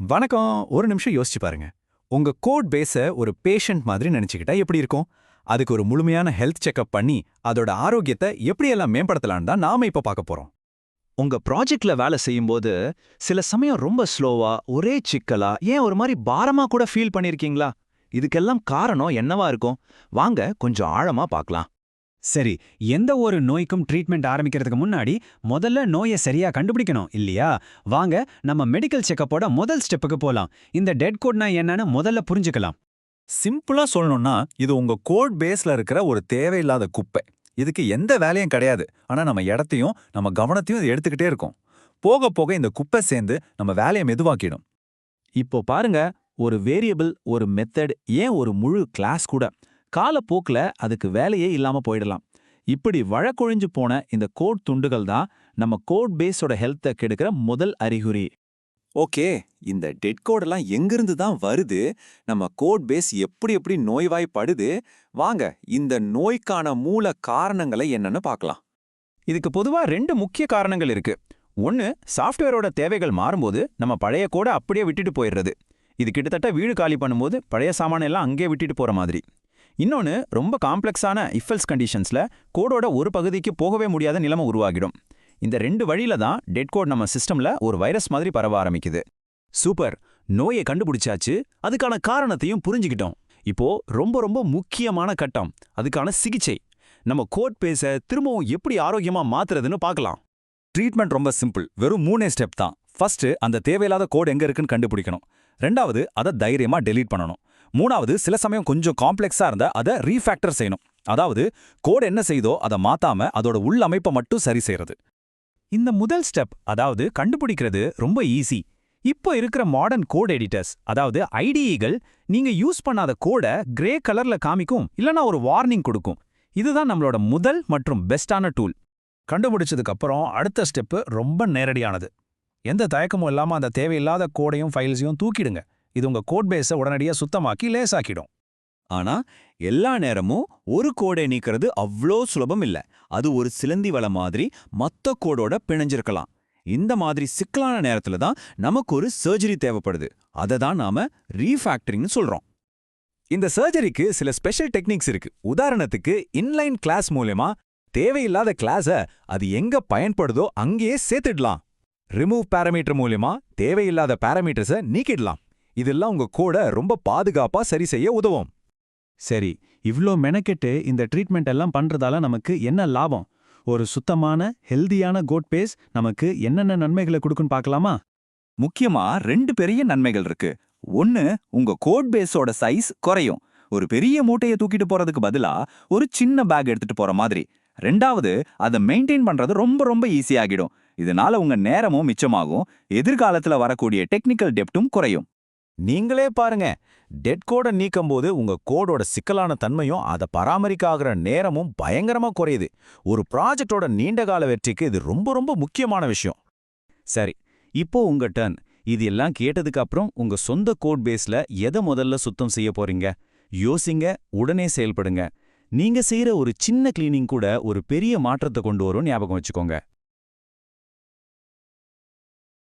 வணக்கம். ஒரு நிமிஷம் யோசிச்சு பாருங்க. உங்க கோட் பேஸ ஒரு பேஷண்ட் மாதிரி நினைச்சுக்கிட்டா எப்படி இருக்கும்? அதுக்கு ஒரு முழுமையான ஹெல்த் செக்அப் பண்ணி அதோட ஆரோக்கியத்தை எப்படியெல்லாம் மேம்படுத்தலாம்னு தான் நாம இப்ப பார்க்க போறோம். உங்க ப்ராஜெக்ட்ல வேலை செய்யும்போது சில சமயம் ரொம்ப ஸ்லோவா, ஒரே சிக்கலா, ஏன் ஒரு மாதிரி பாரமா கூட ஃபீல் பண்ணிருக்கீங்களா? இதுக்கெல்லாம் காரணம் என்னவா இருக்கும்? வாங்க கொஞ்சம் ஆழமா பார்க்கலாம். சரி, எந்த ஒரு நோய்க்கும் ட்ரீட்மெண்ட் ஆரம்பிக்கிறதுக்கு முன்னாடி முதல்ல நோயை சரியா கண்டுபிடிக்கணும் இல்லையா? வாங்க நம்ம மெடிக்கல் செக்கப்போட முதல் ஸ்டெப்புக்கு போலாம். இந்த டெட் கோட்னா என்னன்னு முதல்ல புரிஞ்சுக்கலாம். சிம்பிளா சொல்லணும்னா இது உங்க கோட் பேஸ்ல இருக்கிற ஒரு தேவையில்லாத குப்பை. இதுக்கு எந்த வேலையும் கிடையாது. ஆனா நம்ம இடத்தையும் நம்ம கவனத்தையும் இது எடுத்துக்கிட்டே இருக்கும். போக போக இந்த குப்பை சேர்ந்து நம்ம வேலையை மெதுவாக்கிடும். இப்போ பாருங்க, ஒரு வேரியபிள், ஒரு மெத்தட், ஏன் ஒரு முழு கிளாஸ் கூட காலப்போக்கில் அதுக்கு வேலையே இல்லாம போயிடலாம். இப்படி வழக்கொழிஞ்சு போன இந்த கோட் துண்டுகள் தான் நம்ம கோட் பேஸோட ஹெல்த்தை கெடுக்கிற முதல் அறிகுறி. ஓகே, இந்த டெட் கோடெல்லாம் எங்கிருந்து தான் வருது? நம்ம கோட் பேஸ் எப்படி நோய்வாய்ப்படுது? வாங்க இந்த நோய்க்கான மூல காரணங்களை என்னன்னு பார்க்கலாம். இதுக்கு பொதுவா 2 முக்கிய காரணங்கள் இருக்கு. ஒன்னு, சாஃப்ட்வேரோட தேவைகள் மாறும்போது நம்ம பழைய கோடை அப்படியே விட்டுட்டு போயிடுறது. இது கிட்டத்தட்ட வீடு காலி பண்ணும்போது பழைய சாமான எல்லாம் அங்கே விட்டுட்டு போற மாதிரி. இன்னொன்னு, ரொம்ப காம்ப்ளெக்ஸான இஃபெல்ஸ் கண்டிஷன்ஸ்ல கோடோட ஒரு பகுதிக்கு போகவே முடியாத நிலைமை உருவாகிடும். இந்த 2 வழியில தான் டெட் கோட் நம்ம சிஸ்டம்ல ஒரு வைரஸ் மாதிரி பரவ ஆரம்பிக்குது. சூப்பர், நோயை கண்டுபிடிச்சாச்சு, அதுக்கான காரணத்தையும் புரிஞ்சுக்கிட்டோம். இப்போ ரொம்ப முக்கியமான கட்டம், அதுக்கான சிகிச்சை. நம்ம கோட் பேஸை திரும்பவும் எப்படி ஆரோக்கியமா மாத்துறதுன்னு பார்க்கலாம். ட்ரீட்மெண்ட் ரொம்ப சிம்பிள். வெறும் 3 ஸ்டெப் தான். ஃபர்ஸ்ட், அந்த தேவையில்லாத கோட் எங்க இருக்குன்னு கண்டுபிடிக்கணும். ரெண்டாவது, அதை தைரியமா டெலீட் பண்ணணும். மூணாவது, சில சமயம் கொஞ்சம் காம்ப்ளெக்ஸா இருந்தா அதை ரீஃபேக்டர் செய்யணும். அதாவது கோட் என்ன செய்தோ அதை மாத்தாம அதோட உள் அமைப்பை மட்டும் சரி செய்யறது. இந்த முதல் ஸ்டெப், அதாவது கண்டுபிடிக்கிறது, ரொம்ப ஈஸி. இப்போ இருக்கிற மாடர்ன் கோட் எடிட்டர்ஸ், அதாவது ஐடிஇகள், நீங்க யூஸ் பண்ணாத கோடை கிரே கலர்ல காமிக்கும், இல்லனா ஒரு வார்னிங் கொடுக்கும். இதுதான் நம்மளோட முதல் மற்றும் பெஸ்டான டூல். கண்டுபிடிச்சதுக்கு அப்புறம் அடுத்த ஸ்டெப் ரொம்ப நேரடியானது. எந்த தயக்கமும் இல்லாம அந்த தேவையில்லாத கோடையும் ஃபைல்ஸையும் தூக்கிடுங்க. இது உங்க கோட் பேஸை உடனடியா சுத்தமாக்கி லேசாக்கிடும். ஆனா எல்லா நேரமும் ஒரு கோடை நீக்கிறது அவ்வளோ சுலபம் இல்ல. அது ஒரு சிலந்தி வலை மாதிரி மொத்த கோடோட பிணைஞ்சிருக்கலாம். இந்த மாதிரி சிக்கலான நேரத்துல தான் நமக்கு ஒரு சர்ஜரி தேவைப்படுது. அதை தான் நாம ரீஃபேக்டரிங்னு சொல்றோம். இந்த சர்ஜரிக்கு சில ஸ்பெஷல் டெக்னிக்ஸ் இருக்கு. உதாரணத்துக்கு, இன்லைன் கிளாஸ் மூலமா தேவையில்லாத கிளாஸை அது எங்க பயன்படுதோ அங்கேயே சேர்த்துடலாம். ரிமூவ் பாராமீட்டர் மூலமா தேவையில்லாத பாராமீட்டர்ஸை நீக்கிடலாம். இதெல்லாம் உங்க கோடை ரொம்ப பாதுகாப்பா சரி செய்ய உதவும். சரி, இவ்ளோ மெனக்கெட்டு இந்த ட்ரீட்மெண்ட் எல்லாம் பண்றதால நமக்கு என்ன லாபம்? ஒரு சுத்தமான ஹெல்தியான கோட் பேஸ் நமக்கு என்னென்ன நன்மைகளை கொடுக்குன்னு பார்க்கலாமா? முக்கியமா 2 பெரிய நன்மைகள் இருக்கு. ஒன்னு, உங்க கோட் பேஸோட சைஸ் குறையும். ஒரு பெரிய மூட்டையை தூக்கிட்டு போறதுக்கு பதிலா ஒரு சின்ன பேக் எடுத்துட்டு போற மாதிரி. ரெண்டாவது, அதை மெயின்டைன் பண்றது ரொம்ப ஈஸியாகிடும். இதனால உங்க நேரமும் மிச்சமாகும். எதிர்காலத்துல வரக்கூடிய டெக்னிக்கல் டெப்டும் குறையும். நீங்களே பாருங்க, டெட் கோடை நீக்கும் போது உங்க கோடோட சிக்கலான தன்மையும் அதை பராமரிக்க ஆகிற நேரமும் பயங்கரமா குறையுது. ஒரு ப்ராஜெக்டோட நீண்டகால வெற்றிக்கு இது ரொம்ப முக்கியமான விஷயம். சரி, இப்போ உங்க டர்ன். இது எல்லாம் கேட்டதுக்கு அப்புறம் உங்க சொந்த கோட் பேஸ்ல எதை முதல்ல சுத்தம் செய்ய போறீங்க? யோசிங்க, உடனே செயல்படுங்க. நீங்க செய்யற ஒரு சின்ன கிளீனிங் கூட ஒரு பெரிய மாற்றத்தை கொண்டு வரும், ஞாபகம் வச்சுக்கோங்க.